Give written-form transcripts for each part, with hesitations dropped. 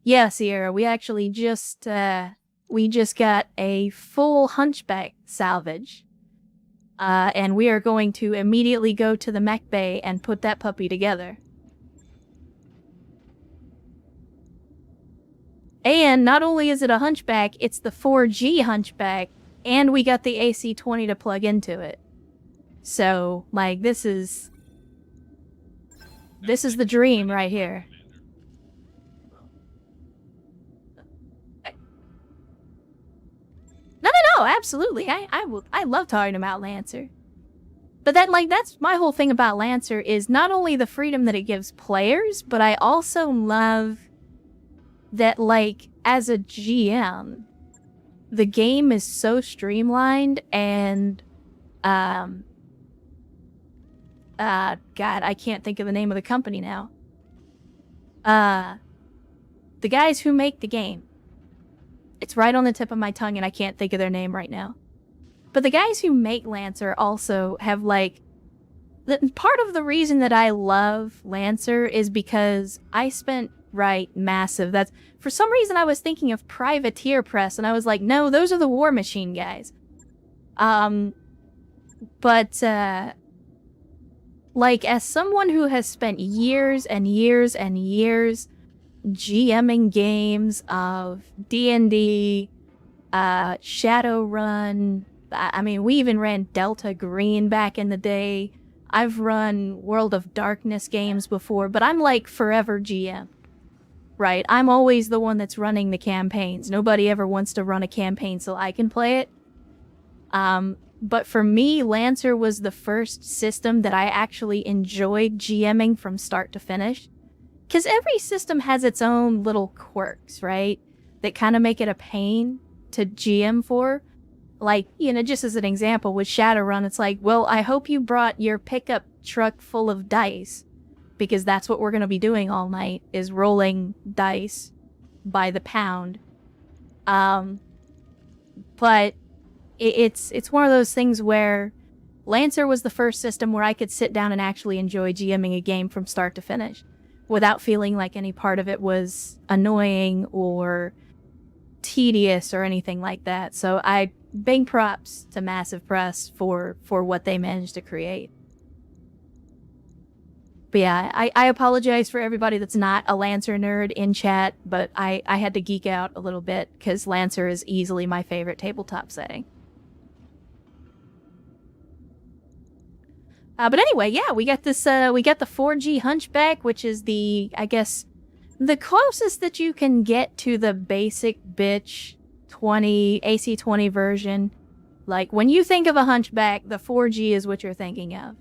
Yeah, Sierra, we actually just got a full hunchback salvage. And we are going to immediately go to the mech bay and put that puppy together. And not only is it a hunchback, it's the 4G hunchback, and we got the AC-20 to plug into it. So, like, this is the dream right here. No, absolutely. I love talking about Lancer. But that's my whole thing about Lancer is not only the freedom that it gives players, but I also love that, like, as a GM, the game is so streamlined and, God, I can't think of the name of the company now. The guys who make the game. It's right on the tip of my tongue and I can't think of their name right now. But the guys who make Lancer also have, like, part of the reason that I love Lancer is because I spent, massive. That's, for some reason I was thinking of Privateer Press and I was like, no, those are the War Machine guys. Like, as someone who has spent years and years and years GMing games of D&D, Shadowrun, I mean, we even ran Delta Green back in the day. I've run World of Darkness games before, but I'm like forever GM, right? I'm always the one that's running the campaigns. Nobody ever wants to run a campaign so I can play it. But for me, Lancer was the first system that I actually enjoyed GMing from start to finish. Because every system has its own little quirks, right? That kind of make it a pain to GM for. Like, you know, just as an example, with Shadowrun, it's like, well, I hope you brought your pickup truck full of dice. Because that's what we're going to be doing all night, is rolling dice by the pound. But it's one of those things where Lancer was the first system where I could sit down and actually enjoy GMing a game from start to finish without feeling like any part of it was annoying or tedious or anything like that. So I big props to Massive Press for what they managed to create. But yeah, I apologize for everybody that's not a Lancer nerd in chat, but I had to geek out a little bit because Lancer is easily my favorite tabletop setting. But anyway, yeah, we got this, we got the 4G Hunchback, which is the, I guess, the closest that you can get to the basic bitch 20, AC-20 version. Like, when you think of a Hunchback, the 4G is what you're thinking of.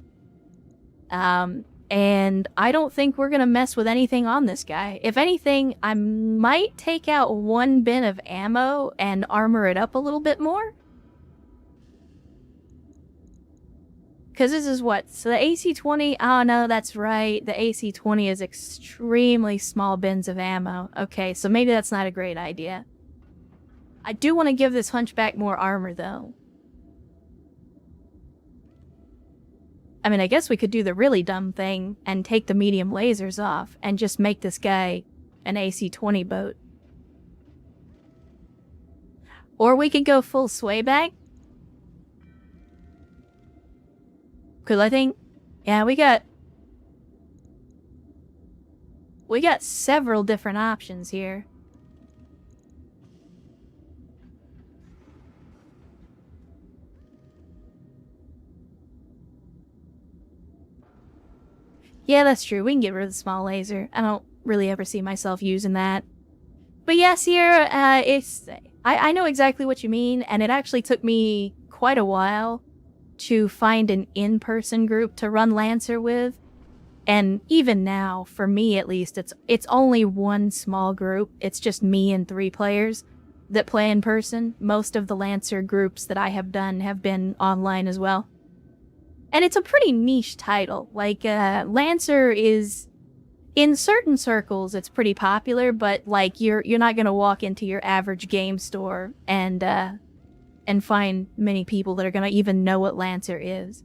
And I don't think we're gonna mess with anything on this guy. If anything, I might take out one bin of ammo and armor it up a little bit more. Because this is what? So the AC-20, oh no, that's right. The AC-20 is extremely small bins of ammo. Okay, so maybe that's not a great idea. I do want to give this Hunchback more armor, though. I mean, I guess we could do the really dumb thing and take the medium lasers off and just make this guy an AC-20 boat. Or we could go full swayback. Because I think, yeah, we got several different options here. Yeah, that's true. We can get rid of the small laser. I don't really ever see myself using that. But yeah, Sierra, I know exactly what you mean, and it actually took me quite a while to find an in-person group to run Lancer with. And even now, for me at least, it's only one small group. It's just me and 3 players that play in person. Most of the Lancer groups that I have done have been online as well. And it's a pretty niche title. Like, Lancer is, in certain circles, it's pretty popular, but like you're not gonna walk into your average game store and find many people that are gonna even know what Lancer is.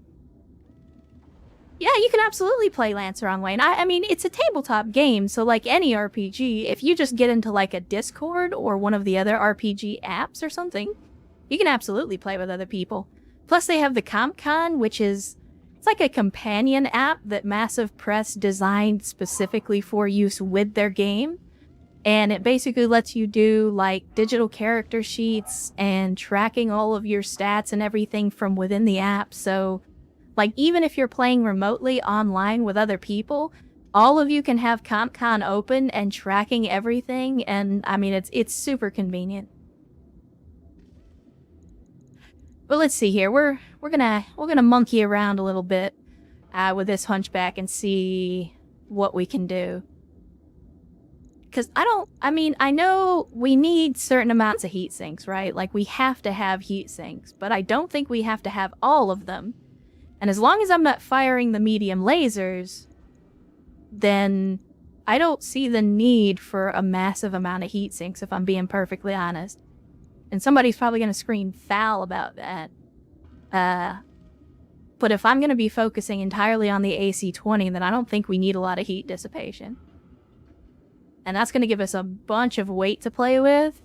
Yeah, you can absolutely play Lance Wrong Way. And I mean, it's a tabletop game, so like any RPG, if you just get into like a Discord or one of the other RPG apps or something, you can absolutely play with other people. Plus they have the CompCon, which is, it's like a companion app that Massive Press designed specifically for use with their game. And it basically lets you do like digital character sheets and tracking all of your stats and everything from within the app. So like, even if you're playing remotely online with other people, all of you can have CompCon open and tracking everything, and I mean, it's super convenient. But let's see here. We're gonna monkey around a little bit with this hunchback and see what we can do. Because I know we need certain amounts of heat sinks, right? Like, we have to have heat sinks, but I don't think we have to have all of them. And as long as I'm not firing the medium lasers, then I don't see the need for a massive amount of heat sinks, if I'm being perfectly honest. And somebody's probably going to scream foul about that. But if I'm going to be focusing entirely on the AC-20, then I don't think we need a lot of heat dissipation. And that's going to give us a bunch of weight to play with.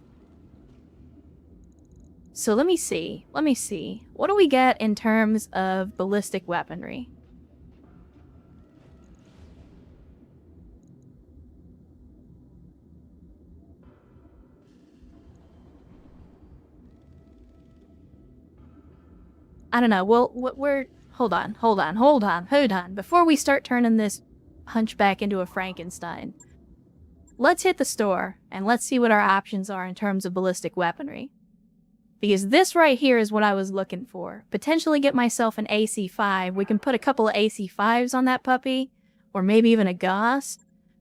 So let me see. What do we get in terms of ballistic weaponry? I don't know. Well, we're... Hold on. Before we start turning this hunchback into a Frankenstein, let's hit the store and let's see what our options are in terms of ballistic weaponry. Because this right here is what I was looking for. Potentially get myself an AC-5. We can put a couple of AC-5s on that puppy. Or maybe even a Gauss.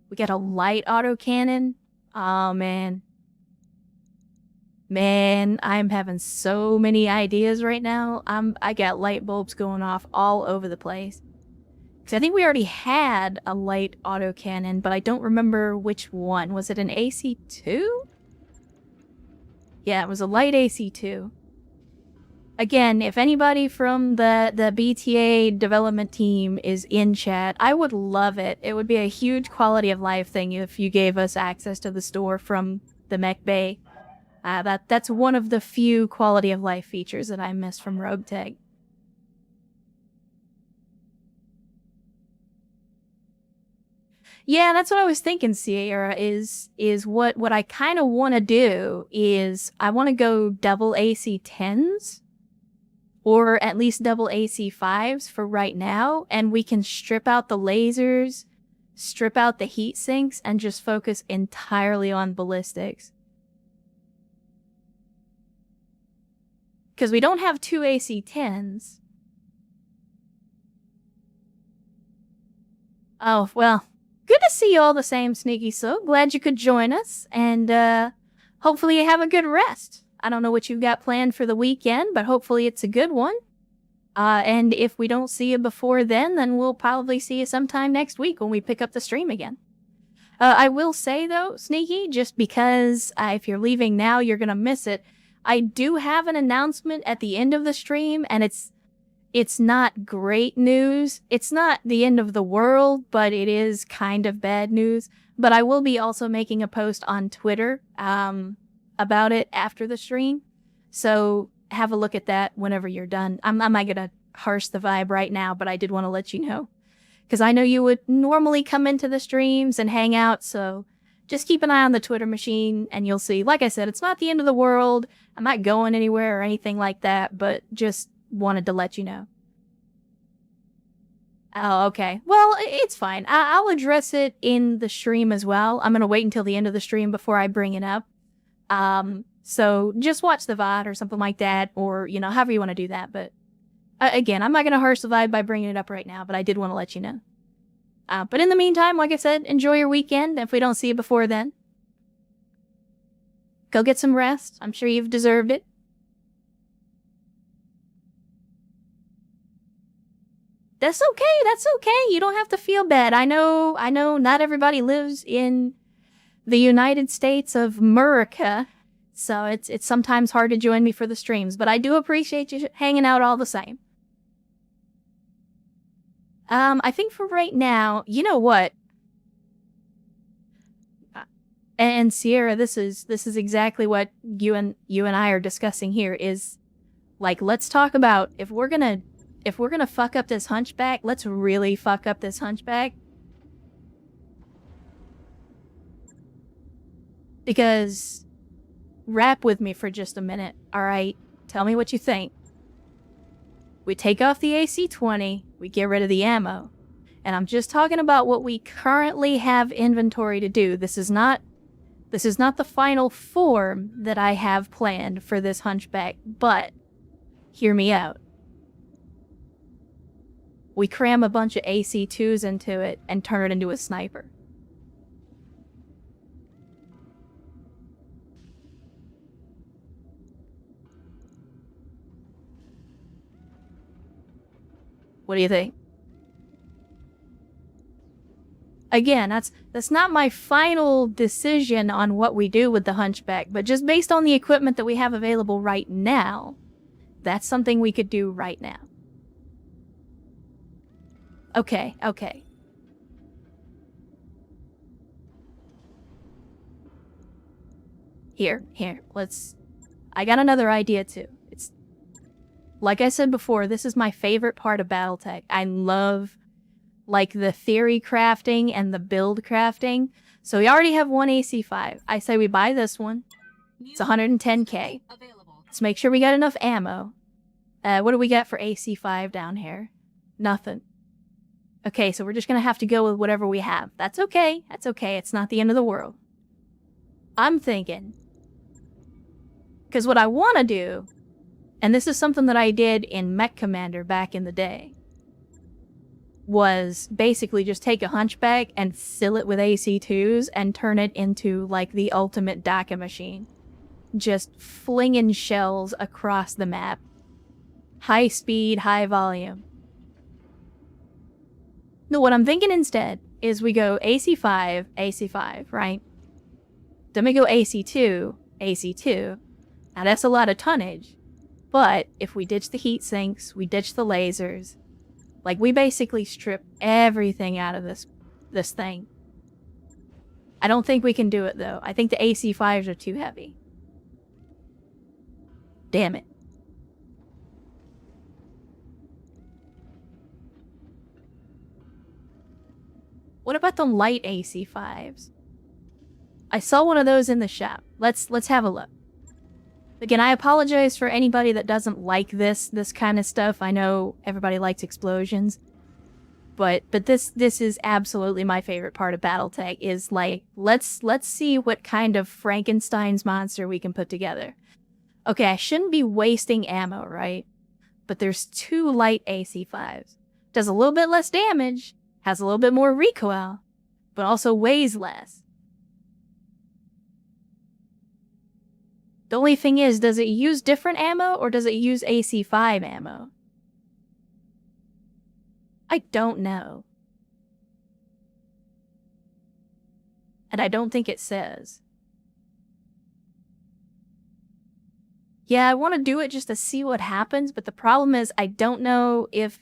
We got a light autocannon. Oh, man. Man, I'm having so many ideas right now. I got light bulbs going off all over the place. Because I think we already had a light autocannon, but I don't remember which one. Was it an AC-2? Yeah, it was a light AC-2. Again, if anybody from the BTA development team is in chat, I would love it. It would be a huge quality of life thing if you gave us access to the store from the mech bay. That's one of the few quality of life features that I miss from Rogue Tag. Yeah, that's what I was thinking, Sierra, is what I kind of want to do is I want to go double AC-10s or at least double AC-5s for right now, and we can strip out the lasers, strip out the heat sinks, and just focus entirely on ballistics. Because we don't have two AC-10s. Oh, well... Good to see you all the same, Sneaky So. Glad you could join us, and hopefully you have a good rest. I don't know what you've got planned for the weekend, but hopefully it's a good one. And if we don't see you before then we'll probably see you sometime next week when we pick up the stream again. I will say, though, Sneaky, just because if you're leaving now, you're gonna miss it, I do have an announcement at the end of the stream, and it's not great news. It's not the end of the world, but it is kind of bad news. But I will be also making a post on Twitter about it after the stream. So have a look at that whenever you're done. I'm not going to harsh the vibe right now, but I did want to let you know. Because I know you would normally come into the streams and hang out, so just keep an eye on the Twitter machine and you'll see. Like I said, it's not the end of the world. I'm not going anywhere or anything like that, but just wanted to let you know. Oh, okay. Well, it's fine. I'll address it in the stream as well. I'm going to wait until the end of the stream before I bring it up. So just watch the VOD or something like that, or, you know, however you want to do that. But again, I'm not going to harsh the vibe by bringing it up right now, but I did want to let you know. But in the meantime, like I said, enjoy your weekend. If we don't see you before then, go get some rest. I'm sure you've deserved it. That's okay. You don't have to feel bad. I know not everybody lives in the United States of America, so it's sometimes hard to join me for the streams, but I do appreciate you hanging out all the same. I think for right now, you know what? And Sierra, this is exactly what you and I are discussing here is like, let's talk about if we're gonna fuck up this hunchback, let's really fuck up this hunchback. Because rap with me for just a minute, alright? Tell me what you think. We take off the AC-20, we get rid of the ammo. And I'm just talking about what we currently have inventory to do. This is not the final form that I have planned for this hunchback, but hear me out. We cram a bunch of AC-2s into it and turn it into a sniper. What do you think? Again, that's not my final decision on what we do with the hunchback, but just based on the equipment that we have available right now, that's something we could do right now. Okay. Here, I got another idea too. It's, like I said before, this is my favorite part of BattleTech. I love like the theory crafting and the build crafting. So we already have one AC-5. I say we buy this one. It's 110k. Let's make sure we got enough ammo. What do we get for AC-5 down here? Nothing. Okay, so we're just gonna have to go with whatever we have. That's okay. That's okay. It's not the end of the world. I'm thinking, because what I want to do, and this is something that I did in Mech Commander back in the day, was basically just take a hunchback and fill it with AC-2s and turn it into like the ultimate DACA machine. Just flinging shells across the map. High speed, high volume. No, what I'm thinking instead is we go AC-5, AC-5, right? Then we go AC-2, AC-2. Now that's a lot of tonnage. But if we ditch the heat sinks, we ditch the lasers, like we basically strip everything out of this thing. I don't think we can do it though. I think the AC-5s are too heavy. Damn it. What about the light AC-5s? I saw one of those in the shop. Let's have a look. Again, I apologize for anybody that doesn't like this kind of stuff. I know everybody likes explosions. But this is absolutely my favorite part of BattleTech is like, let's see what kind of Frankenstein's monster we can put together. Okay, I shouldn't be wasting ammo, right? But there's two light AC-5s. Does a little bit less damage, has a little bit more recoil, but also weighs less. The only thing is, does it use different ammo or does it use AC-5 ammo? I don't know. And I don't think it says. Yeah, I want to do it just to see what happens, but the problem is I don't know if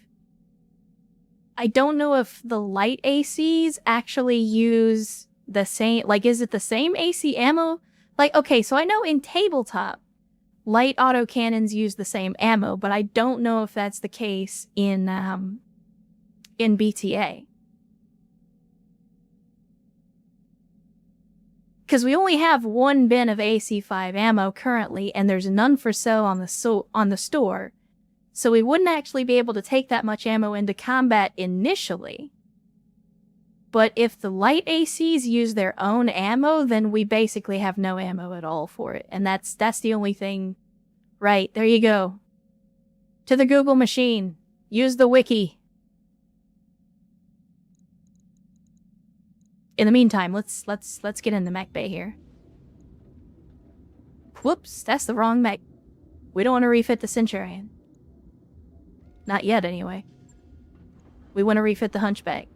the light ACs actually use the same, like, is it the same AC ammo? Like, okay, so I know in tabletop, light autocannons use the same ammo, but I don't know if that's the case in BTA. Because we only have one bin of AC-5 ammo currently, and there's none for sale on the store, so we wouldn't actually be able to take that much ammo into combat initially. But if the light ACs use their own ammo, then we basically have no ammo at all for it. And that's the only thing. Right, there you go. To the Google machine. Use the wiki. In the meantime, let's get in the mech bay here. Whoops, that's the wrong mech. We don't want to refit the Centurion. Not yet, anyway. We want to refit the Hunchback.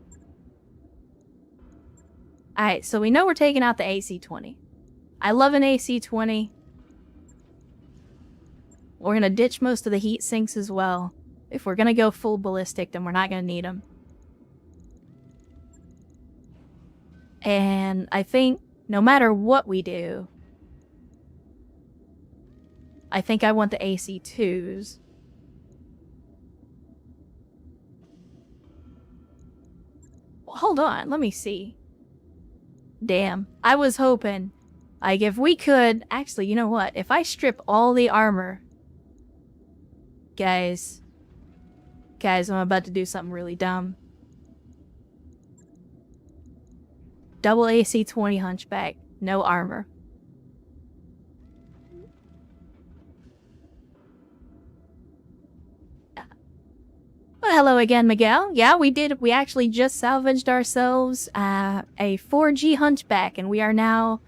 Alright, so we know we're taking out the AC-20. I love an AC-20. We're going to ditch most of the heat sinks as well. If we're going to go full ballistic, then we're not going to need them. And I think no matter what we do, I think I want the AC2s. Well, hold on, let me see. Damn, I was hoping, like, if we could... Actually, you know what? If I strip all the armor... Guys, I'm about to do something really dumb. Double AC 20 Hunchback, no armor. Well, hello again, Miguel. Yeah, we did. We actually just salvaged ourselves a 4G Hunchback, and we are now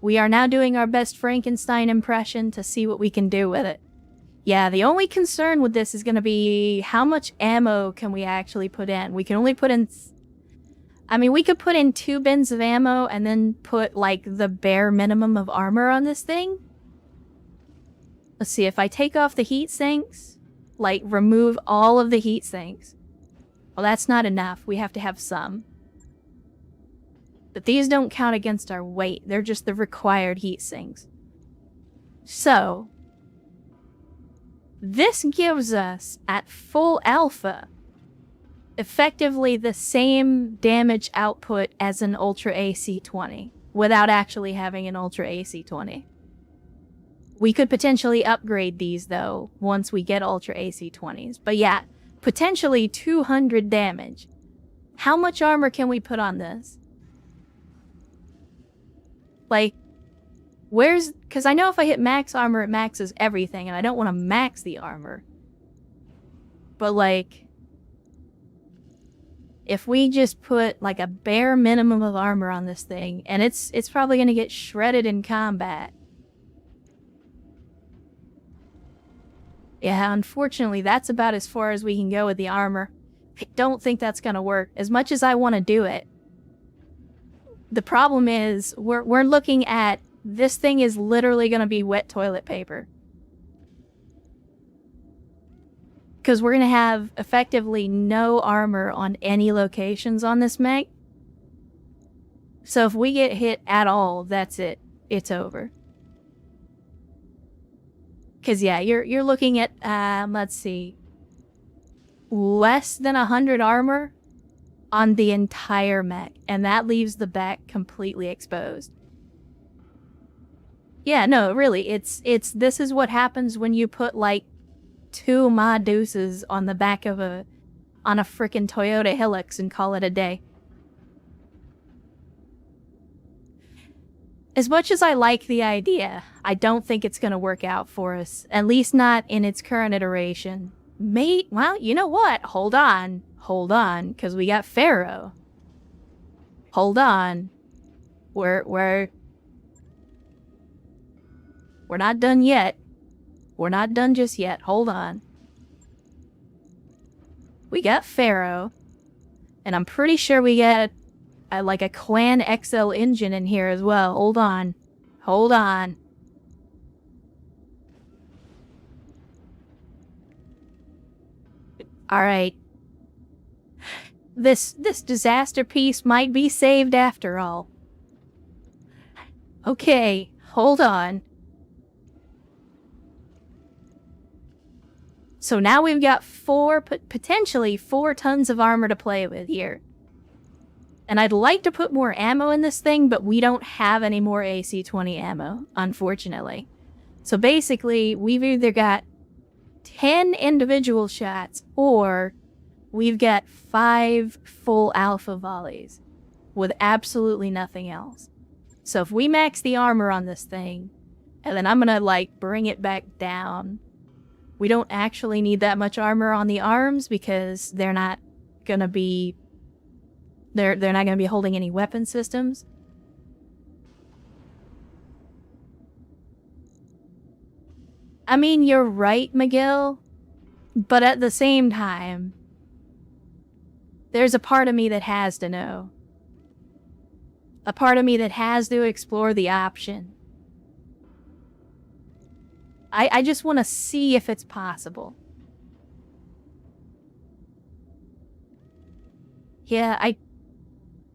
doing our best Frankenstein impression to see what we can do with it. Yeah, the only concern with this is going to be how much ammo can we actually put in. We can only put in... I mean, we could put in 2 bins of ammo and then put, like, the bare minimum of armor on this thing. Let's see, if I take off the heat sinks, like, remove all of the heat sinks. Well, that's not enough. We have to have some. But these don't count against our weight. They're just the required heat sinks. So... this gives us, at full alpha, effectively the same damage output as an Ultra AC-20, without actually having an Ultra AC-20. We could potentially upgrade these, though, once we get Ultra AC-20s. But yeah, potentially 200 damage. How much armor can we put on this? Like... where's... because I know if I hit max armor, it maxes everything, and I don't want to max the armor. But, like... if we just put, like, a bare minimum of armor on this thing, and it's probably going to get shredded in combat. Yeah, unfortunately, that's about as far as we can go with the armor. I don't think that's going to work, as much as I want to do it. The problem is, we're looking at... this thing is literally going to be wet toilet paper. Because we're going to have effectively no armor on any locations on this mech. So if we get hit at all, that's it. It's over. Because yeah, you're looking at, let's see, less than 100 armor on the entire mech. And that leaves the back completely exposed. Yeah, no, really, this is what happens when you put, like, 2 Ma Deuces on the back of on a frickin' Toyota Hilux and call it a day. As much as I like the idea, I don't think it's gonna work out for us. At least not in its current iteration. Well, you know what? Hold on, because we got Pharaoh. Hold on. We're not done yet. We're not done just yet. Hold on. We got Pharaoh. And I'm pretty sure we got like a Clan XL engine in here as well. Hold on. Hold on. Alright. This disaster piece might be saved after all. Okay, hold on. So now we've got potentially 4 tons of armor to play with here. And I'd like to put more ammo in this thing, but we don't have any more AC-20 ammo, unfortunately. So basically, we've either got 10 individual shots, or we've got 5 full alpha volleys with absolutely nothing else. So if we max the armor on this thing, and then I'm gonna, like, bring it back down... we don't actually need that much armor on the arms because they're not gonna be... They're not gonna be holding any weapon systems. I mean, you're right, Miguel. But at the same time, there's a part of me that has to know. A part of me that has to explore the option. I just want to see if it's possible. Yeah,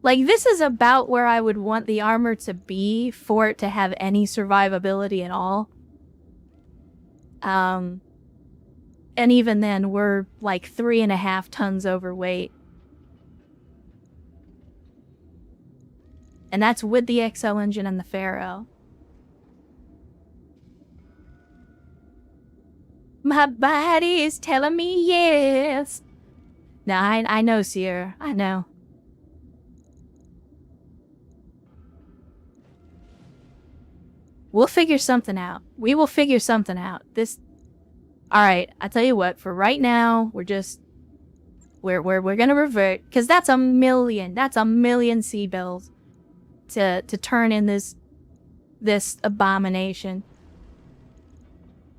Like, this is about where I would want the armor to be for it to have any survivability at all. And even then, we're like 3.5 tons overweight. And that's with the XL engine and the Pharaoh. My body is telling me yes. No, I know, Sierra. I know. We'll figure something out. We will figure something out. Alright, I tell you what, for right now, we're gonna revert, because that's a million sea bills to turn in this abomination.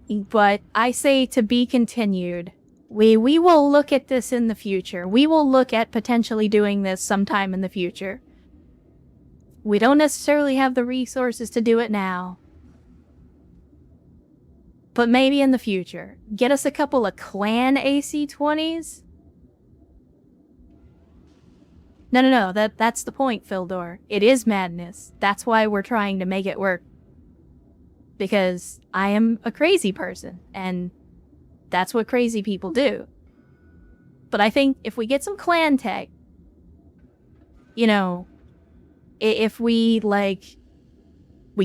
But I say to be continued. We will look at this in the future. We will look at potentially doing this sometime in the future. We don't necessarily have the resources to do it now. But maybe in the future. Get us a couple of clan AC-20s? No, that's the point, Fildor. It is madness. That's why we're trying to make it work. Because I am a crazy person, and that's what crazy people do. But I think if we get some clan tech, you know, if we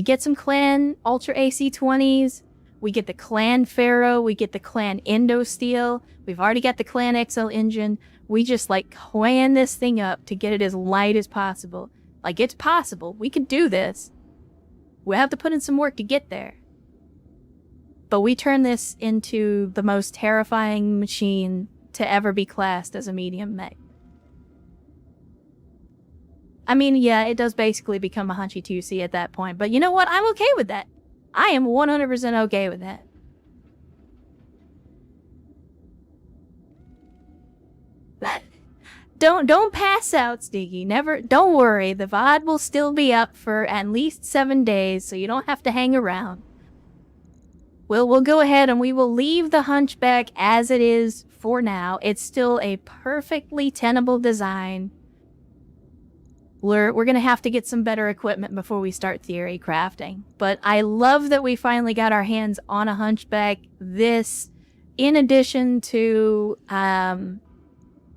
get some clan Ultra AC-20s, we get the clan Pharaoh, we get the clan Indosteel, we've already got the clan XL engine, we just clan this thing up to get it as light as possible. Like, it's possible, we can do this. We have to put in some work to get there. But we turn this into the most terrifying machine to ever be classed as a medium mech. I mean, yeah, it does basically become a Hunchy 2C at that point, but you know what? I'm okay with that. I am 100% okay with that. Don't pass out, Sneaky. Don't worry. The VOD will still be up for at least 7 days, so you don't have to hang around. We'll go ahead and we will leave the Hunchback as it is for now. It's still a perfectly tenable design. We're gonna have to get some better equipment before we start theory crafting. But I love that we finally got our hands on a Hunchback. This, in addition to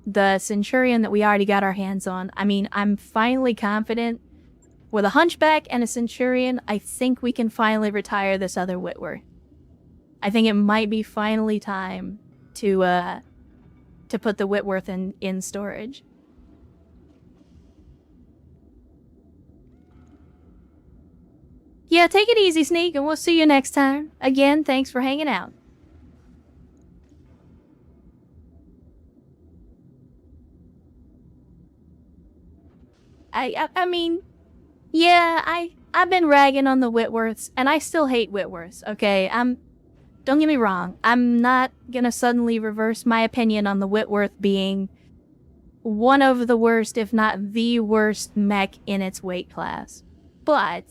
the Centurion that we already got our hands on. I mean, I'm finally confident. With a Hunchback and a Centurion, I think we can finally retire this other Whitworth. I think it might be finally time to put the Whitworth in storage. Yeah, take it easy, Sneak, and we'll see you next time. Again, thanks for hanging out. I mean, yeah, I've been ragging on the Whitworths, and I still hate Whitworths, okay? Don't get me wrong, I'm not gonna suddenly reverse my opinion on the Whitworth being one of the worst, if not the worst, mech in its weight class. But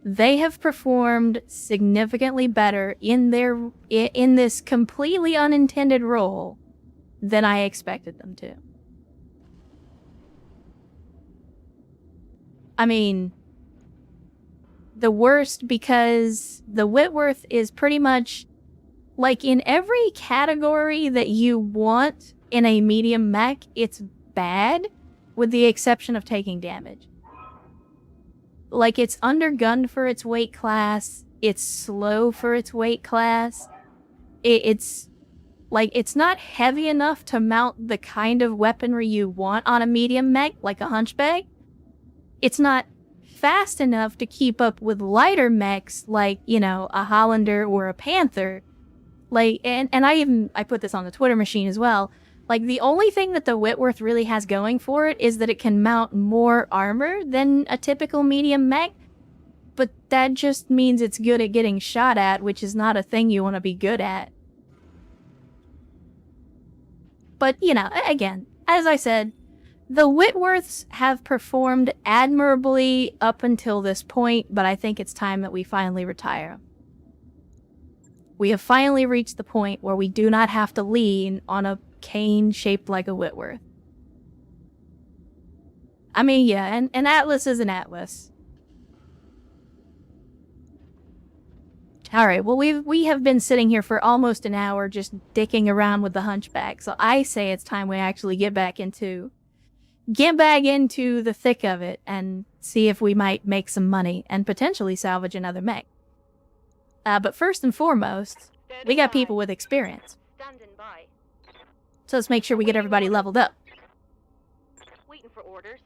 they have performed significantly better in this completely unintended role than I expected them to. I mean, the worst because the Whitworth is pretty much like in every category that you want in a medium mech, it's bad, with the exception of taking damage. Like, it's undergunned for its weight class, it's slow for its weight class, it's not heavy enough to mount the kind of weaponry you want on a medium mech, like a Hunchback. It's not fast enough to keep up with lighter mechs like, you know, a Hollander or a Panther. Like, and I put this on the Twitter machine as well. Like, the only thing that the Whitworth really has going for it is that it can mount more armor than a typical medium mech. But that just means it's good at getting shot at, which is not a thing you want to be good at. But, you know, again, as I said, the Whitworths have performed admirably up until this point, but I think it's time that we finally retire. We have finally reached the point where we do not have to lean on a cane shaped like a Whitworth. I mean, yeah, and an atlas is an atlas. Alright, well we have been sitting here for almost an hour just dicking around with the hunchback, so I say it's time we actually get back into the thick of it and see if we might make some money and potentially salvage another mech. But first and foremost, we got people with experience. So let's make sure we get everybody leveled up. Waiting for orders.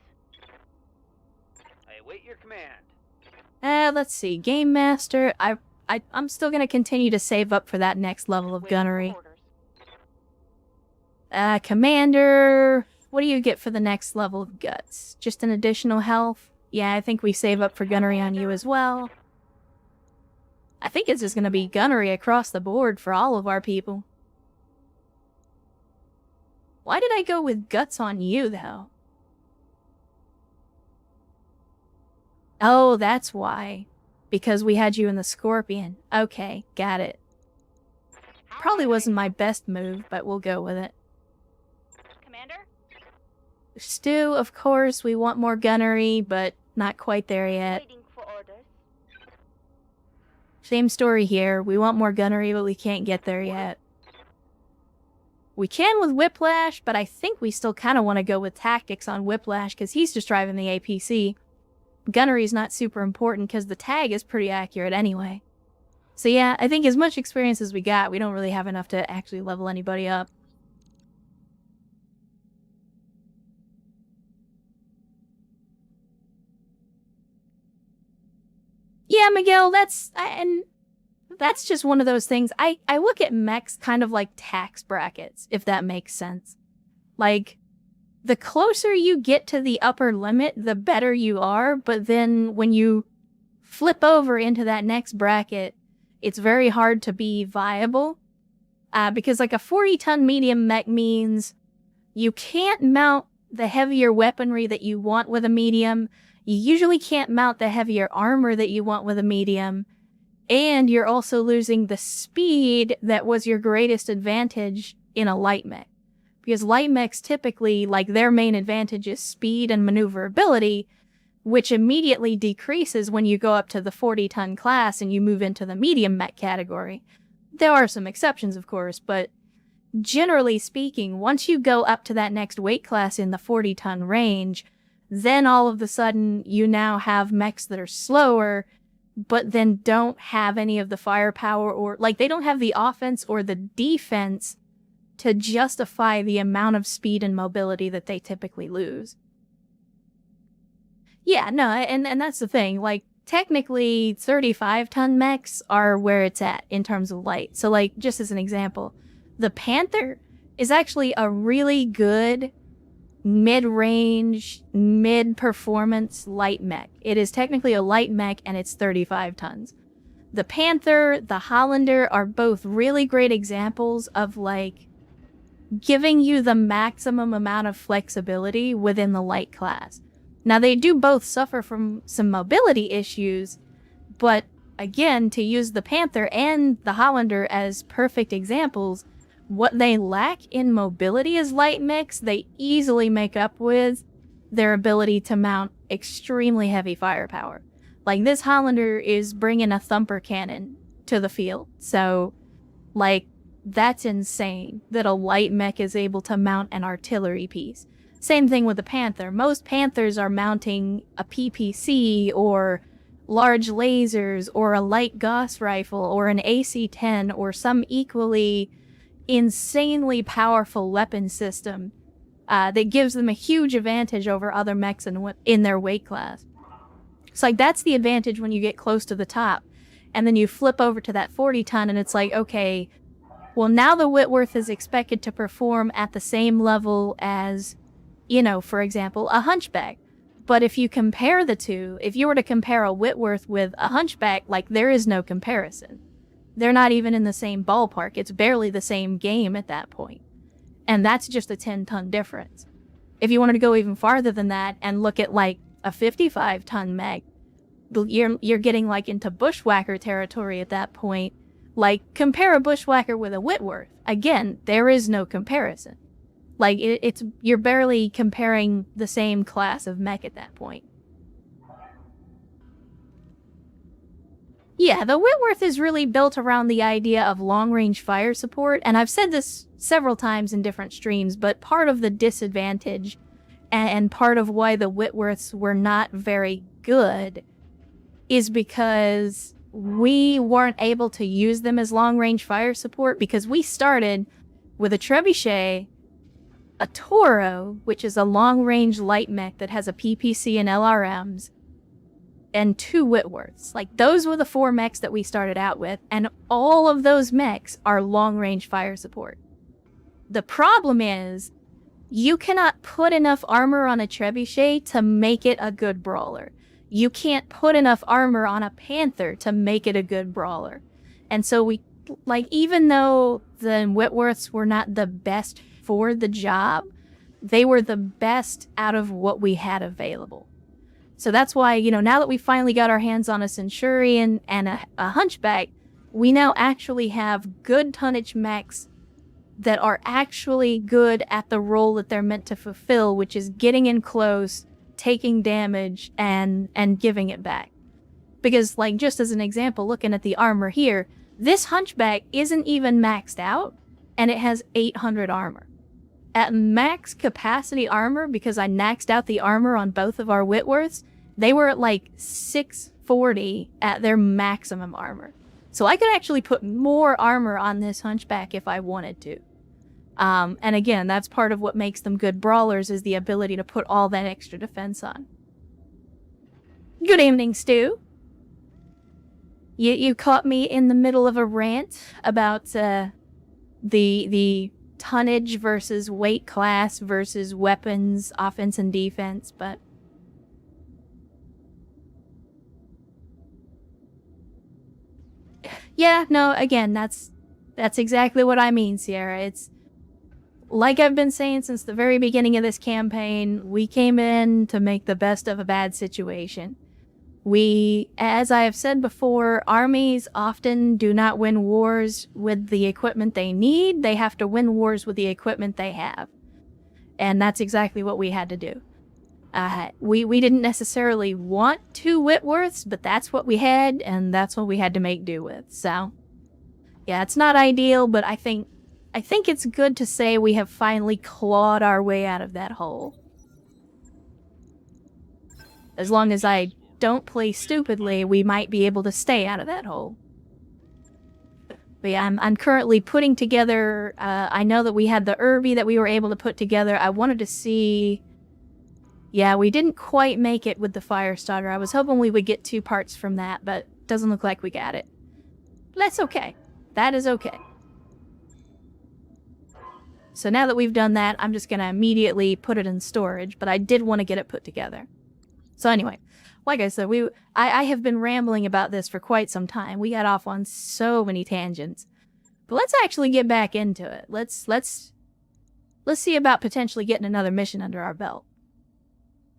I await your command. Let's see. Game Master, I'm still gonna continue to save up for that next level of gunnery. Commander, what do you get for the next level of guts? Just an additional health? Yeah, I think we save up for gunnery on you as well. I think it's just gonna be gunnery across the board for all of our people. Why did I go with guts on you, though? Oh, that's why. Because we had you in the Scorpion. Okay, got it. Probably wasn't my best move, but we'll go with it. Commander? Stu, of course, we want more gunnery, but not quite there yet. Waiting for orders. Same story here. We want more gunnery, but we can't get there yet. We can with Whiplash, but I think we still kind of want to go with tactics on Whiplash because he's just driving the APC. Gunnery's not super important because the tag is pretty accurate anyway. So yeah, I think as much experience as we got, we don't really have enough to actually level anybody up. Yeah, Miguel, that's just one of those things. I look at mechs kind of like tax brackets, if that makes sense. Like, the closer you get to the upper limit, the better you are, but then when you flip over into that next bracket, it's very hard to be viable. Because like a 40-ton medium mech means you can't mount the heavier weaponry that you want with a medium, you usually can't mount the heavier armor that you want with a medium, and you're also losing the speed that was your greatest advantage in a light mech. Because light mechs typically, like, their main advantage is speed and maneuverability, which immediately decreases when you go up to the 40-ton class and you move into the medium mech category. There are some exceptions, of course, but generally speaking, once you go up to that next weight class in the 40-ton range, then all of a sudden you now have mechs that are slower, but then don't have any of the firepower or, like, they don't have the offense or the defense to justify the amount of speed and mobility that they typically lose. Yeah, no, and that's the thing. Like, technically, 35-ton mechs are where it's at in terms of light. So, like, just as an example, the Panther is actually a really good mid-range, mid-performance light mech. It is technically a light mech, and it's 35 tons. The Panther, the Hollander are both really great examples of, like, giving you the maximum amount of flexibility within the light class. Now, they do both suffer from some mobility issues, but again, to use the Panther and the Hollander as perfect examples, what they lack in mobility as light mechs, they easily make up with their ability to mount extremely heavy firepower. Like, this Hollander is bringing a thumper cannon to the field, so, like, that's insane that a light mech is able to mount an artillery piece. Same thing with the Panther. Most Panthers are mounting a PPC or large lasers or a light Gauss rifle or an AC-10 or some equally insanely powerful weapon system that gives them a huge advantage over other mechs in their weight class. It's like, that's the advantage when you get close to the top. And then you flip over to that 40-ton and it's like, okay, well, now the Whitworth is expected to perform at the same level as, you know, for example, a Hunchback. But if you compare the two, if you were to compare a Whitworth with a Hunchback, like, there is no comparison. They're not even in the same ballpark. It's barely the same game at that point. And that's just a 10-ton difference. If you wanted to go even farther than that and look at, like, a 55-ton mech, you're getting, like, into Bushwhacker territory at that point. Like, compare a Bushwhacker with a Whitworth. Again, there is no comparison. Like, you're barely comparing the same class of mech at that point. Yeah, the Whitworth is really built around the idea of long-range fire support, and I've said this several times in different streams, but part of the disadvantage and part of why the Whitworths were not very good is because we weren't able to use them as long-range fire support because we started with a trebuchet, a Toro, which is a long-range light mech that has a PPC and LRMs, and 2 Whitworths. Like, those were the 4 mechs that we started out with, and all of those mechs are long-range fire support. The problem is, you cannot put enough armor on a trebuchet to make it a good brawler. You can't put enough armor on a Panther to make it a good brawler. And so we, like, even though the Whitworths were not the best for the job, they were the best out of what we had available. So that's why, you know, now that we finally got our hands on a Centurion and a Hunchback, we now actually have good tonnage mechs that are actually good at the role that they're meant to fulfill, which is getting in close, taking damage, and giving it back. Because, like, just as an example, looking at the armor here, this Hunchback isn't even maxed out, and it has 800 armor. At max capacity armor, because I maxed out the armor on both of our Whitworths, they were at like 640 at their maximum armor. So I could actually put more armor on this Hunchback if I wanted to. And again, that's part of what makes them good brawlers, is the ability to put all that extra defense on. Good evening, Stu. You caught me in the middle of a rant about the tonnage versus weight class versus weapons, offense and defense, but yeah, no, again, that's exactly what I mean, Sierra. It's like I've been saying since the very beginning of this campaign, we came in to make the best of a bad situation. We, as I have said before, armies often do not win wars with the equipment they need. They have to win wars with the equipment they have. And that's exactly what we had to do. We didn't necessarily want 2 Whitworths, but that's what we had, and that's what we had to make do with. So, yeah, it's not ideal, but I think it's good to say we have finally clawed our way out of that hole. As long as I don't play stupidly, we might be able to stay out of that hole. But yeah, I'm currently putting together, I know that we had the Irby that we were able to put together. I wanted to see... Yeah, we didn't quite make it with the Firestarter. I was hoping we would get 2 parts from that, but doesn't look like we got it. But that's okay. That is okay. So now that we've done that, I'm just going to immediately put it in storage, but I did want to get it put together. So anyway, like I said, I have been rambling about this for quite some time. We got off on so many tangents. But let's actually get back into it. Let's see about potentially getting another mission under our belt.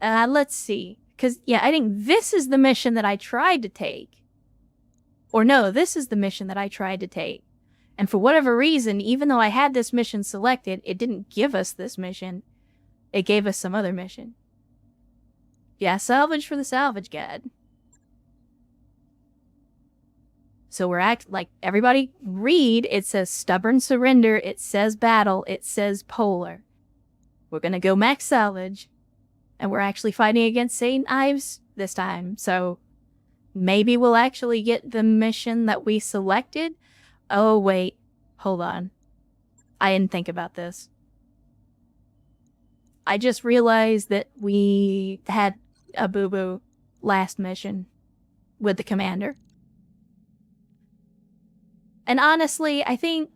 Let's see. Because, yeah, I think this is the mission that I tried to take. Or no, this is the mission that I tried to take. And for whatever reason, even though I had this mission selected, it didn't give us this mission. It gave us some other mission. Yeah, salvage for the salvage guide. So we're like, everybody read, it says stubborn surrender, it says battle, it says polar. We're gonna go max salvage. And we're actually fighting against St. Ives this time, so maybe we'll actually get the mission that we selected. Oh, wait. Hold on. I didn't think about this. I just realized that we had a boo-boo last mission with the commander. And honestly, I think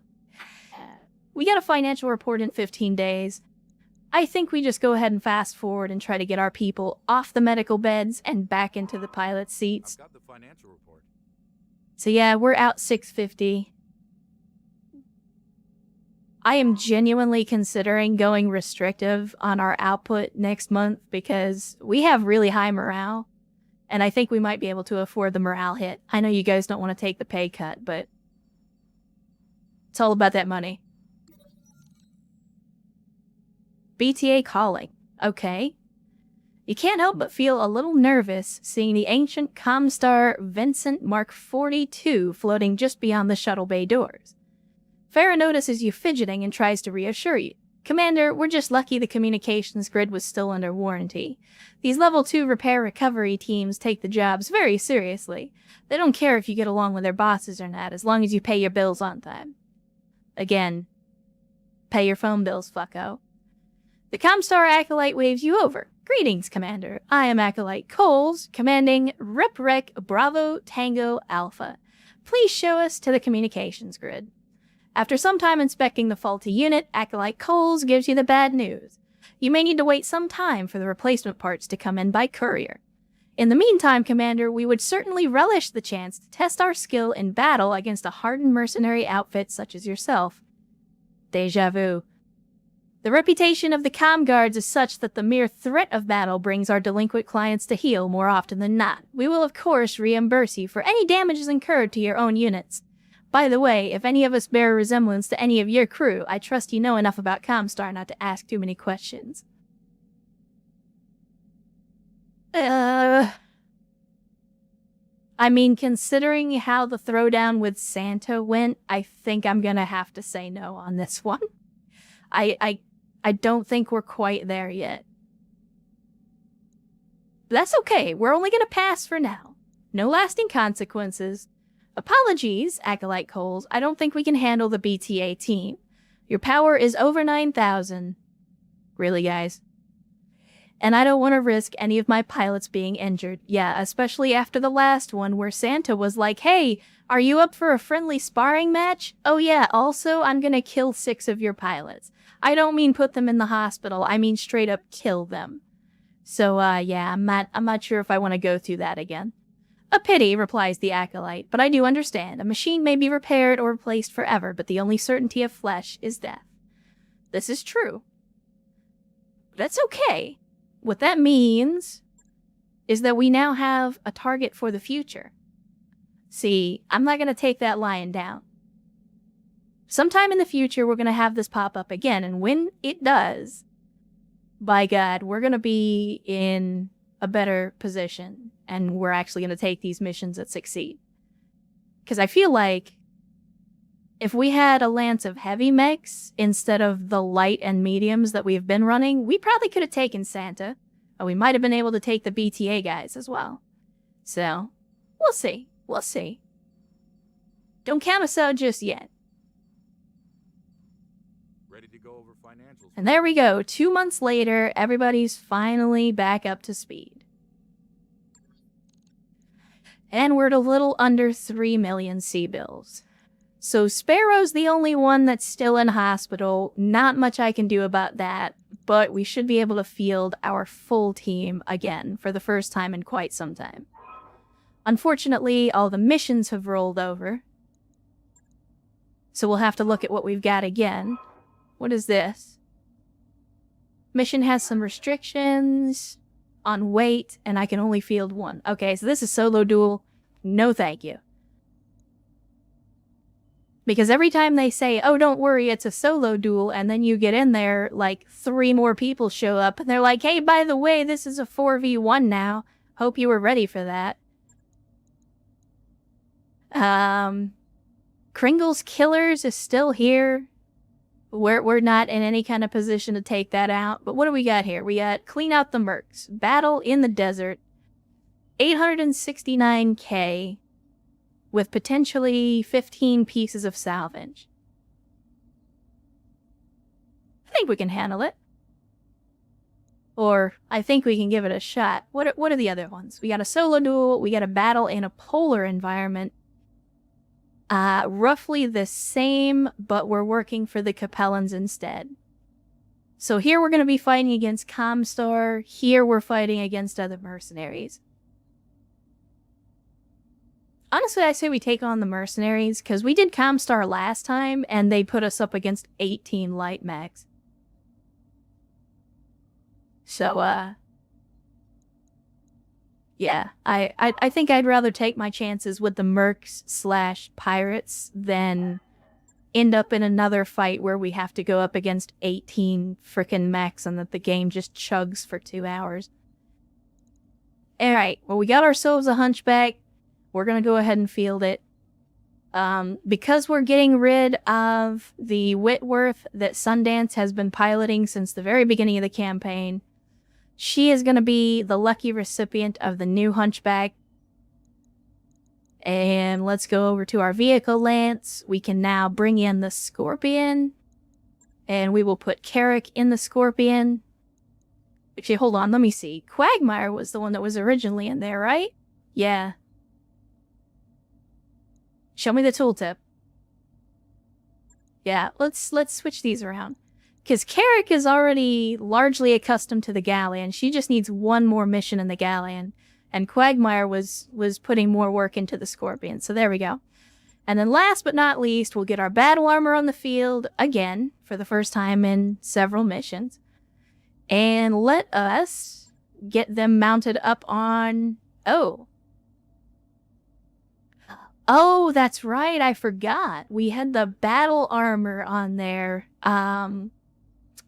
we got a financial report in 15 days. I think we just go ahead and fast forward and try to get our people off the medical beds and back into the pilot seats. I've got the financial report. So yeah, we're out 650. I am genuinely considering going restrictive on our output next month because we have really high morale, and I think we might be able to afford the morale hit. I know you guys don't want to take the pay cut, but it's all about that money. BTA calling. Okay. You can't help but feel a little nervous seeing the ancient Comstar Vincent Mark 42 floating just beyond the shuttle bay doors. Farah notices you fidgeting and tries to reassure you. Commander, we're just lucky the communications grid was still under warranty. These level 2 repair recovery teams take the jobs very seriously. They don't care if you get along with their bosses or not, as long as you pay your bills on time. Again, pay your phone bills, fucko. The Comstar Acolyte waves you over. Greetings, Commander. I am Acolyte Coles, commanding Reprec Bravo Tango Alpha. Please show us to the communications grid. After some time inspecting the faulty unit, Acolyte Coles gives you the bad news. You may need to wait some time for the replacement parts to come in by courier. In the meantime, Commander, we would certainly relish the chance to test our skill in battle against a hardened mercenary outfit such as yourself. Deja vu. The reputation of the comm guards is such that the mere threat of battle brings our delinquent clients to heel more often than not. We will of course reimburse you for any damages incurred to your own units. By the way, if any of us bear a resemblance to any of your crew, I trust you know enough about Comstar not to ask too many questions. I mean, considering how the throwdown with Santa went, I think I'm gonna have to say no on this one. I don't think we're quite there yet. But that's okay, we're only gonna pass for now. No lasting consequences. Apologies, Acolyte Coles, I don't think we can handle the BTA team. Your power is over 9,000. Really, guys? And I don't want to risk any of my pilots being injured. Yeah, especially after the last one where Santa was like, hey, are you up for a friendly sparring match? Oh yeah, also, I'm gonna kill 6 of your pilots. I don't mean put them in the hospital, I mean straight up kill them. So, yeah, I'm not sure if I want to go through that again. A pity, replies the Acolyte, but I do understand. A machine may be repaired or replaced forever, but the only certainty of flesh is death. This is true. That's okay. What that means is that we now have a target for the future. See, I'm not going to take that lying down. Sometime in the future, we're going to have this pop up again, and when it does, by God, we're going to be in a better position, and we're actually going to take these missions that succeed. Because I feel like if we had a lance of heavy mechs instead of the light and mediums that we've been running, we probably could have taken Santa. Or we might have been able to take the BTA guys as well. So, we'll see. We'll see. Don't count us out just yet. Ready to go over financials. And there we go. 2 months later, everybody's finally back up to speed. And we're at a little under 3 million C-bills. So Sparrow's the only one that's still in hospital. Not much I can do about that, but we should be able to field our full team again for the first time in quite some time. Unfortunately, all the missions have rolled over. So we'll have to look at what we've got again. What is this? Mission has some restrictions on weight, and I can only field 1. Okay, so this is solo duel. No thank you. Because every time they say, oh, don't worry, it's a solo duel, and then you get in there, like, 3 more people show up, and they're like, hey, by the way, this is a 4v1 now. Hope you were ready for that. Kringle's Killers is still here. We're not in any kind of position to take that out. But what do we got here? We got Clean Out the Mercs, Battle in the Desert, 869k, with potentially 15 pieces of salvage. I think we can handle it. Or, I think we can give it a shot. What are the other ones? We got a solo duel, we got a battle in a polar environment. Roughly the same, but we're working for the Capellans instead. So here we're going to be fighting against Comstar, here we're fighting against other mercenaries. Honestly, I say we take on the mercenaries, because we did Comstar last time, and they put us up against 18 light mechs. So, yeah, I think I'd rather take my chances with the mercs / pirates than end up in another fight where we have to go up against 18 frickin' mechs and that the game just chugs for 2 hours. Alright, well, we got ourselves a hunchback. We're gonna go ahead and field it. Because we're getting rid of the Whitworth that Sundance has been piloting since the very beginning of the campaign, she is gonna be the lucky recipient of the new hunchback. And let's go over to our vehicle lance. We can now bring in the Scorpion. And we will put Carrick in the Scorpion. Actually, hold on, let me see. Quagmire was the one that was originally in there, right? Yeah. Show me the tooltip. Yeah, let's switch these around. Because Carrick is already largely accustomed to the Galleon. She just needs one more mission in the Galleon. And Quagmire was putting more work into the Scorpion. So there we go. And then last but not least, we'll get our battle armor on the field again for the first time in several missions. And let us get them mounted up on... Oh, that's right. I forgot. We had the battle armor on there on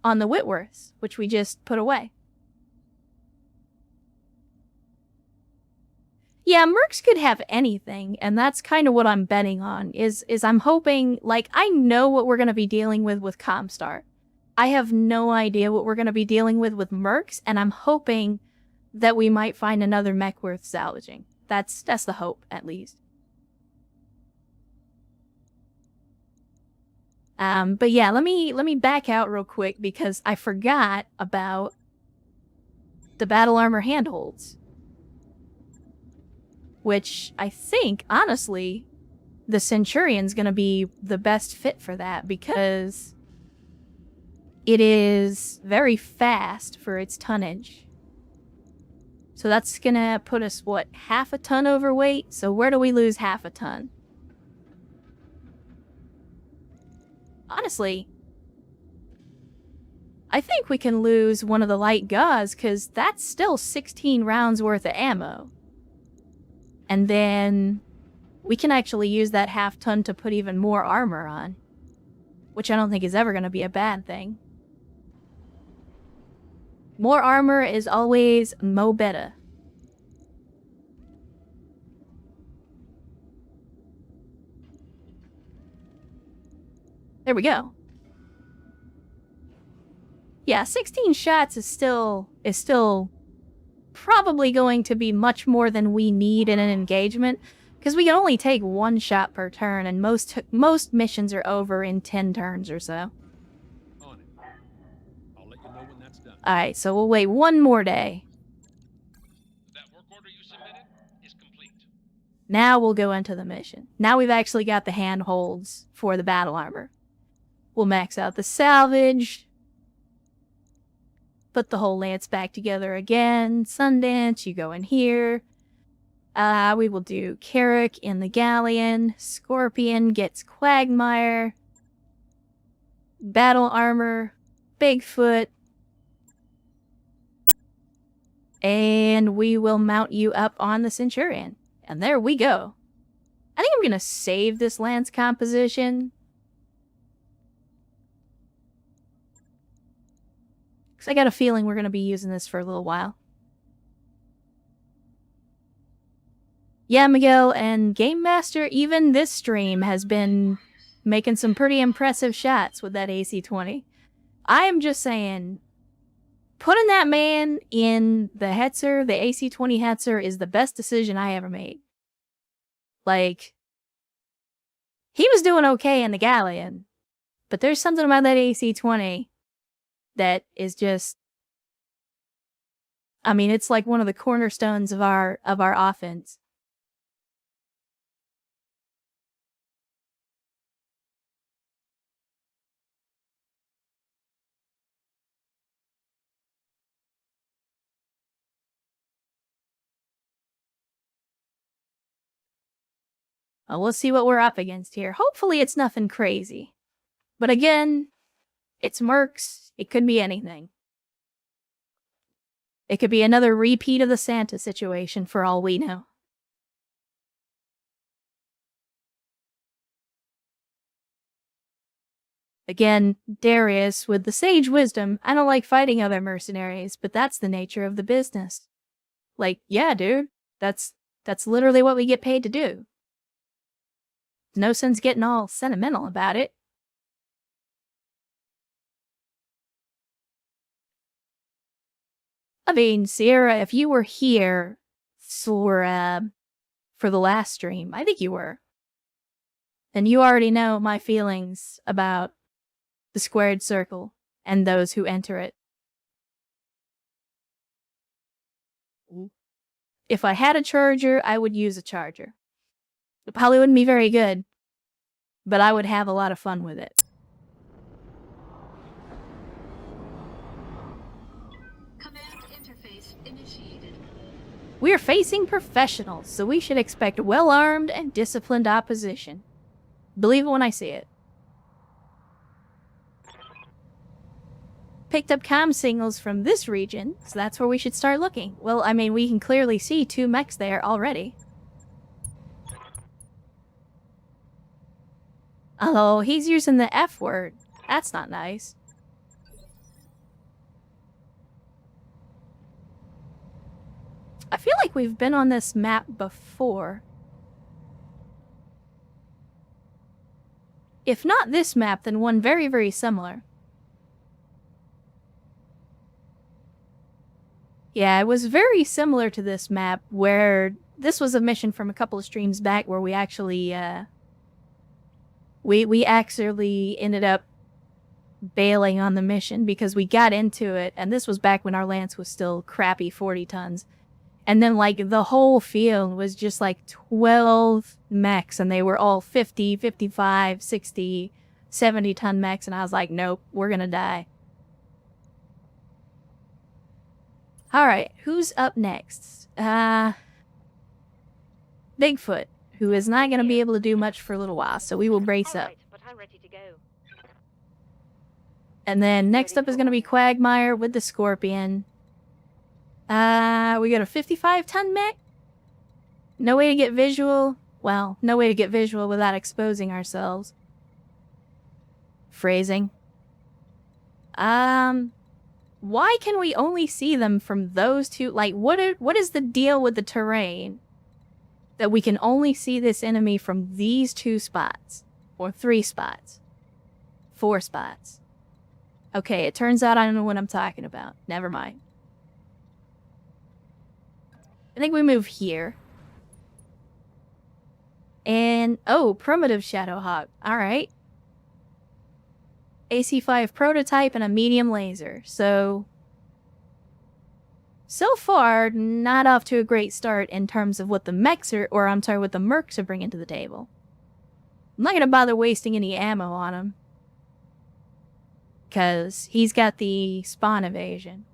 the Whitworths, which we just put away. Yeah, Mercs could have anything, and that's kind of what I'm betting on, is I'm hoping, like, I know what we're going to be dealing with Comstar. I have no idea what we're going to be dealing with Mercs, and I'm hoping that we might find another mech worth salvaging. That's the hope, at least. But yeah, let me back out real quick because I forgot about the battle armor handholds. Which I think, honestly, the Centurion's gonna be the best fit for that because it is very fast for its tonnage. So that's gonna put us, what, half a ton overweight? So where do we lose half a ton? Honestly, I think we can lose one of the light gauze because that's still 16 rounds worth of ammo. And then we can actually use that half ton to put even more armor on, which I don't think is ever going to be a bad thing. More armor is always mo better. There we go. Yeah, 16 shots is still probably going to be much more than we need in an engagement, because we can only take 1 shot per turn, and most missions are over in 10 turns or so. On it. I'll let you know when that's done. Alright, so we'll wait 1 more day. That work order you submitted is complete. Now we'll go into the mission. Now we've actually got the handholds for the battle armor. We'll max out the salvage. Put the whole lance back together again. Sundance, you go in here. We will do Carrick in the Galleon. Scorpion gets Quagmire. Battle armor. Bigfoot. And we will mount you up on the Centurion. And there we go. I think I'm going to save this lance composition. Because I got a feeling we're going to be using this for a little while. Yeah, Miguel, and Game Master, even this stream has been making some pretty impressive shots with that AC-20. I am just saying, putting that man in the Hetzer, the AC-20 Hetzer, is the best decision I ever made. Like, he was doing okay in the Galleon, but there's something about that AC-20 that is just, I mean, it's like one of the cornerstones of our offense. Well, we'll see what we're up against here. Hopefully it's nothing crazy. But again, it's Mercs. It could be anything. It could be another repeat of the Santa situation for all we know. Again, Darius, with the sage wisdom, I don't like fighting other mercenaries, but that's the nature of the business. Like, yeah, dude, that's literally what we get paid to do. No sense getting all sentimental about it. I mean, Sierra, if you were here for the last stream, I think you were. And you already know my feelings about the squared circle and those who enter it. If I had a charger, I would use a charger. It probably wouldn't be very good, but I would have a lot of fun with it. Command interface initiated. We are facing professionals, so we should expect well-armed and disciplined opposition. Believe it when I see it. Picked up comm signals from this region, so that's where we should start looking. Well, I mean, we can clearly see 2 mechs there already. Oh, he's using the F word. That's not nice. I feel like we've been on this map before. If not this map, then one very, very similar. Yeah, it was very similar to this map, where this was a mission from a couple of streams back where we actually, we actually ended up bailing on the mission because we got into it, and this was back when our lance was still crappy 40 tons. And then, like, the whole field was just, like, 12 mechs, and they were all 50, 55, 60, 70-ton mechs, and I was like, nope, we're gonna die. Alright, who's up next? Bigfoot, who is not gonna be able to do much for a little while, so we will brace up. Alright, but I'm ready to go. And then next up is gonna be Quagmire with the Scorpion. We got a 55-ton mech? No way to get visual. Well, no way to get visual without exposing ourselves. Phrasing. Why can we only see them from those two? Like, what is the deal with the terrain that we can only see this enemy from these 2 spots? Or 3 spots? 4 spots? Okay, it turns out I don't know what I'm talking about. Never mind. I think we move here. And, oh, primitive Shadowhawk. Alright. AC5 prototype and a medium laser. So far, not off to a great start in terms of what the mechs are, or I'm sorry, what the mercs are bringing to the table. I'm not gonna bother wasting any ammo on him, because he's got the spawn evasion.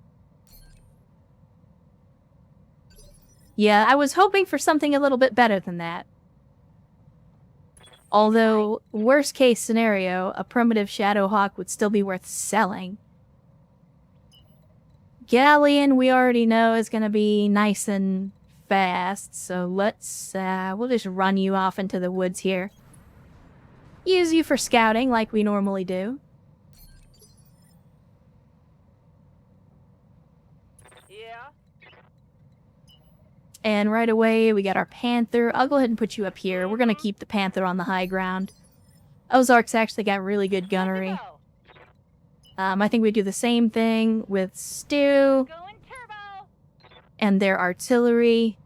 Yeah, I was hoping for something a little bit better than that. Although, worst case scenario, a primitive Shadowhawk would still be worth selling. Galleon, we already know, is gonna be nice and fast, so let's, we'll just run you off into the woods here. Use you for scouting like we normally do. Yeah. And right away, we got our Panther. I'll go ahead and put you up here. We're gonna keep the Panther on the high ground. Ozark's actually got really good gunnery. I think we do the same thing with Stew Going turbo. and their artillery.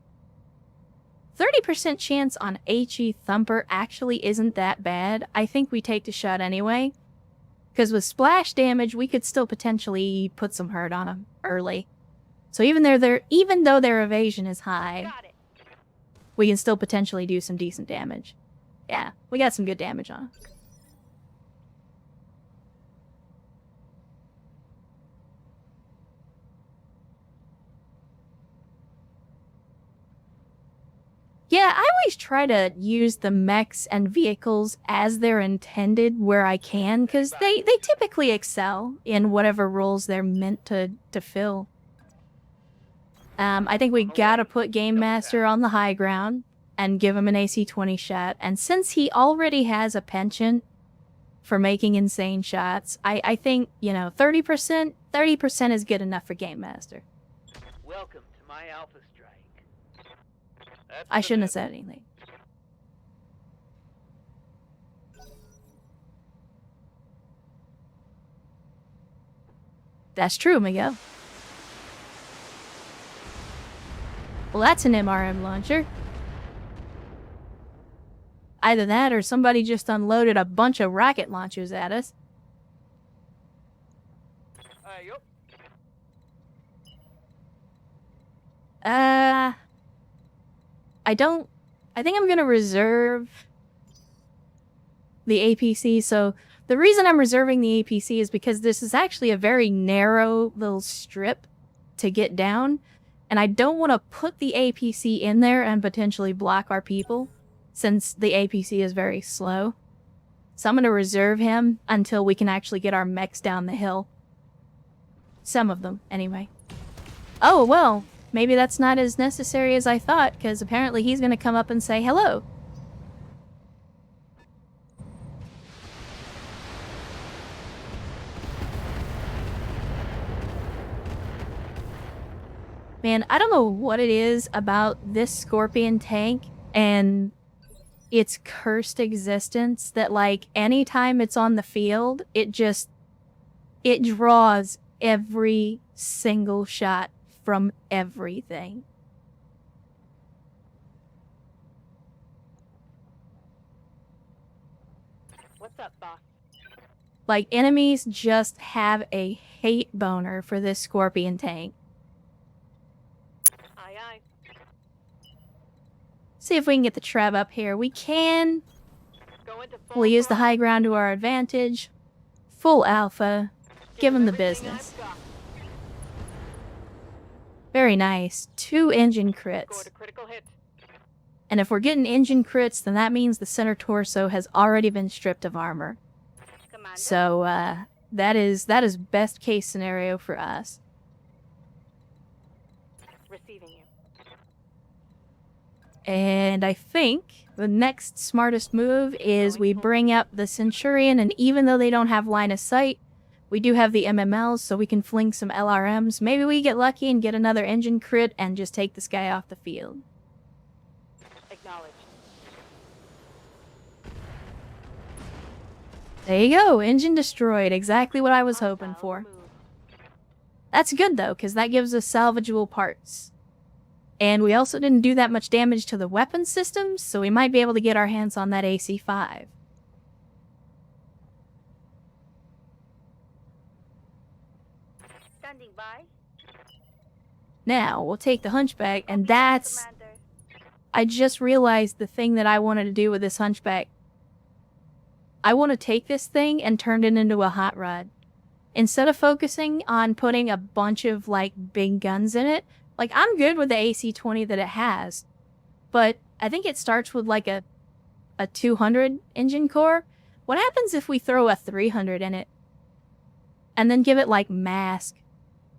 30% chance on HE Thumper actually isn't that bad. I think we take the shot anyway. Because with splash damage, we could still potentially put some hurt on them early. So even though their evasion is high, Got it. we can still potentially do some decent damage. Yeah, we got some good damage on them. Yeah, I always try to use the mechs and vehicles as they're intended where I can, because they typically excel in whatever roles they're meant to fill. I think we gotta put Game Master on the high ground and give him an AC-20 shot, and since he already has a penchant for making insane shots. I think, you know, 30% is good enough for Game Master. Welcome to my Alpha Strike. I shouldn't have said anything. That's true, Miguel. Well, that's an MRM launcher. Either that or somebody just unloaded a bunch of rocket launchers at us. Yup. I think I'm gonna reserve the APC. So the reason I'm reserving the APC is because this is actually a very narrow little strip to get down. And I don't want to put the APC in there and potentially block our people, since the APC is very slow. So I'm going to reserve him until we can actually get our mechs down the hill. Some of them, anyway. Oh, well, maybe that's not as necessary as I thought, because apparently he's going to come up and say hello. Man, I don't know what it is about this Scorpion tank and its cursed existence that, like, anytime it's on the field, it draws every single shot from everything. What's up, boss? Like, enemies just have a hate boner for this Scorpion tank. Aye, aye. See if we can get the Trev up here. We can. Go into full We'll use the throttle. high ground to our advantage. Full alpha. Give him the Everything business. I've got. Very nice. 2 engine Scored crits. a critical hit. And if we're getting engine crits, then that means the center torso has already been stripped of armor. Commander. So, that is best case scenario for us. Receiving you. And I think the next smartest move is we bring up the Centurion, and even though they don't have line of sight, we do have the MMLs, so we can fling some LRMs. Maybe we get lucky and get another engine crit and just take this guy off the field. Acknowledged. There you go, engine destroyed. Exactly what I was hoping Hostile for. removed. That's good though, because that gives us salvageable parts. And we also didn't do that much damage to the weapon systems, so we might be able to get our hands on that AC-5. Standing by. Now, we'll take the Hunchback, and Copy that, that's... Commander. I just realized the thing that I wanted to do with this Hunchback. I want to take this thing and turn it into a hot rod. Instead of focusing on putting a bunch of, like, big guns in it, like, I'm good with the AC-20 that it has, but I think it starts with, like, a 200 engine core. What happens if we throw a 300 in it? And then give it, like, mask?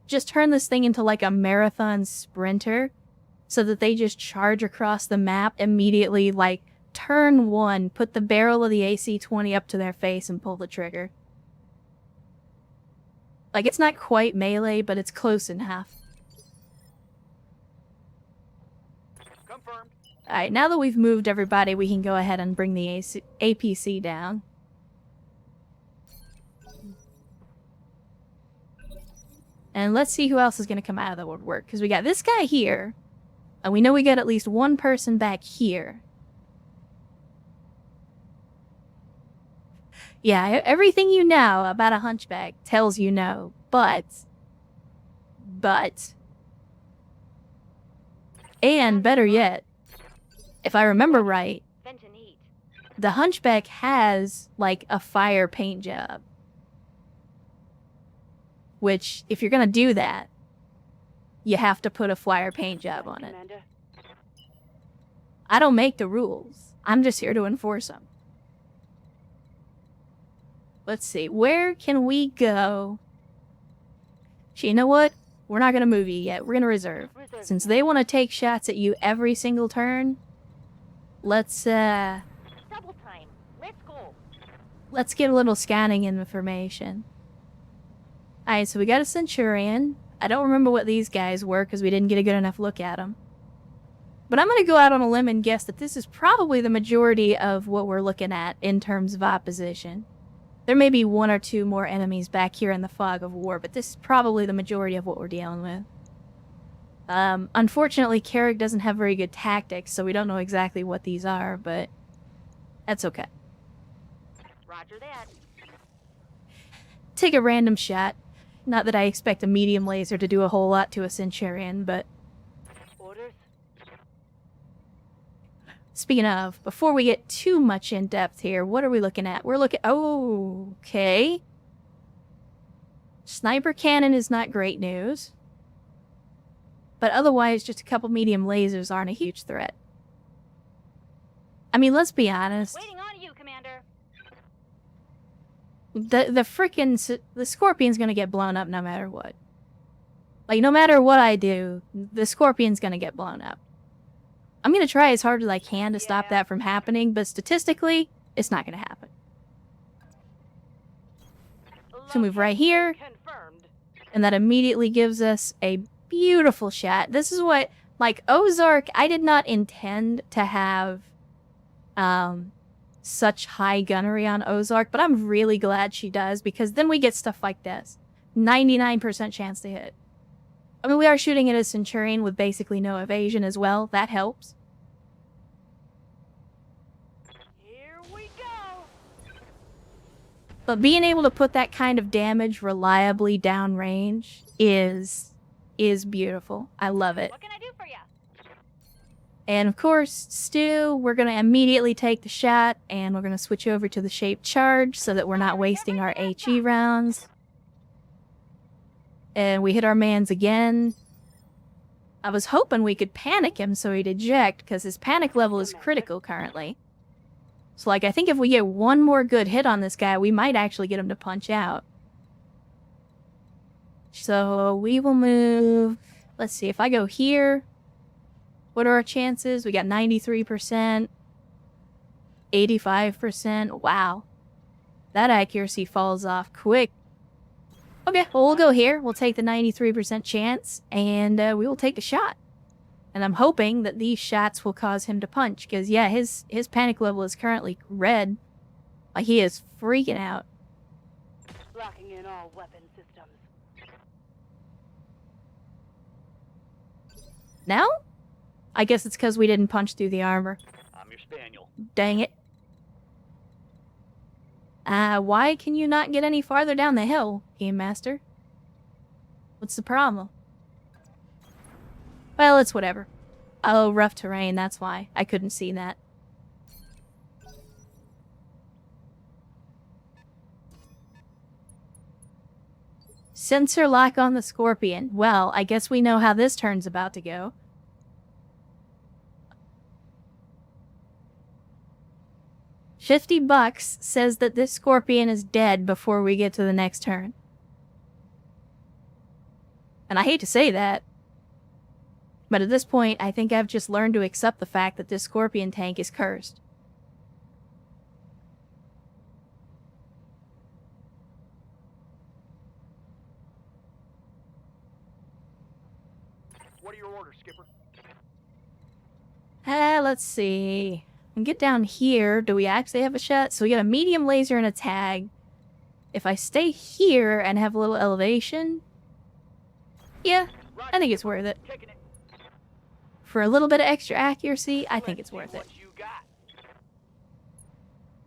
Just turn this thing into, like, a marathon sprinter, so that they just charge across the map immediately, like, turn 1, put the barrel of the AC-20 up to their face and pull the trigger. Like, it's not quite melee, but it's close enough. Confirmed. Alright, now that we've moved everybody, we can go ahead and bring the APC down. And let's see who else is going to come out of the woodwork, because we got this guy here, and we know we got at least one person back here. Yeah, everything you know about a Hunchback tells you no, but... And better yet, if I remember right, Vent and eat. the Hunchback has, like, a fire paint job. Which, if you're gonna do that, you have to put a fire paint job on it. Commander. I don't make the rules. I'm just here to enforce them. Let's see, where can we go? You know what? We're not gonna move you yet. We're gonna reserve. Reserve. Since they want to take shots at you every single turn, let's, Double time. Let's go. let's get a little scanning information. Alright, so we got a Centurion. I don't remember what these guys were because we didn't get a good enough look at them. But I'm going to go out on a limb and guess that this is probably the majority of what we're looking at in terms of opposition. There may be one or two more enemies back here in the fog of war, but this is probably the majority of what we're dealing with. Unfortunately, Carrick doesn't have very good tactics, so we don't know exactly what these are, but that's okay. Roger that. Take a random shot. Not that I expect a medium laser to do a whole lot to a Centurion, but... Orders. Speaking of, before we get too much in depth here, what are we looking at? We're looking... Oh, okay. Sniper cannon is not great news. But otherwise, just a couple medium lasers aren't a huge threat. I mean, let's be honest. Waiting on you, Commander. The Scorpion's gonna get blown up no matter what. Like, no matter what I do, the Scorpion's gonna get blown up. I'm gonna try as hard as I can to stop that from happening, but statistically, it's not gonna happen. So move right here, Confirmed. and that immediately gives us a beautiful shot. This is what, like, Ozark, I did not intend to have, such high gunnery on Ozark, but I'm really glad she does, because then we get stuff like this. 99% chance to hit. I mean, we are shooting at a Centurion with basically no evasion as well. That helps. Here we go. But being able to put that kind of damage reliably downrange is beautiful. I love it. What can I do for you? And of course, still, we're going to immediately take the shot, and we're going to switch over to the shaped charge so that we're not wasting our HE rounds. And we hit our mans again. I was hoping we could panic him so he'd eject, because his panic level is critical currently. So, like, I think if we get one more good hit on this guy, we might actually get him to punch out. So, we will move... Let's see, if I go here... What are our chances? We got 93%. 85%. Wow. That accuracy falls off quick. Okay, well, we'll go here. We'll take the 93% chance, and we will take a shot. And I'm hoping that these shots will cause him to punch, because, yeah, his panic level is currently red. Like, he is freaking out. Locking in all weapon systems. Now? I guess it's because we didn't punch through the armor. I'm your spaniel. Dang it. Why can you not get any farther down the hill, Game Master? What's the problem? Well, it's whatever. Oh, rough terrain, that's why. I couldn't see that. Sensor lock on the Scorpion. Well, I guess we know how this turn's about to go. $50 says that this Scorpion is dead before we get to the next turn. And I hate to say that, but at this point, I think I've just learned to accept the fact that this Scorpion tank is cursed. What are your orders, Skipper? Let's see. And get down here. Do we actually have a shot? So we got a medium laser and a tag. If I stay here and have a little elevation, yeah, I think it's worth it. Taking it. For a little bit of extra accuracy, I think it's worth it. What you got?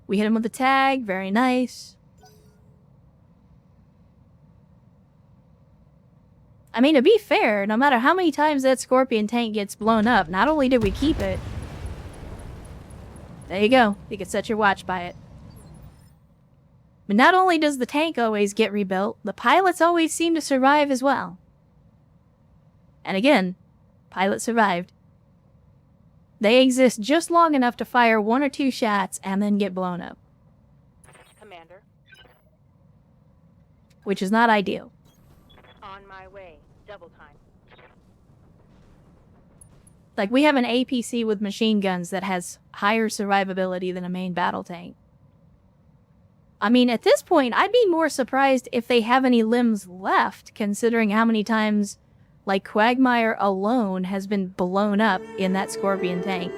We hit him with the tag. Very nice. I mean, to be fair, no matter how many times that Scorpion tank gets blown up, not only did we keep it... There you go. You can set your watch by it. But not only does the tank always get rebuilt, the pilots always seem to survive as well. And again, pilot survived. They exist just long enough to fire 1 or 2 shots and then get blown up. Commander. Which is not ideal. On my way. Double time. Like, we have an APC with machine guns that has higher survivability than a main battle tank. I mean, at this point, I'd be more surprised if they have any limbs left, considering how many times, like, Quagmire alone has been blown up in that Scorpion tank.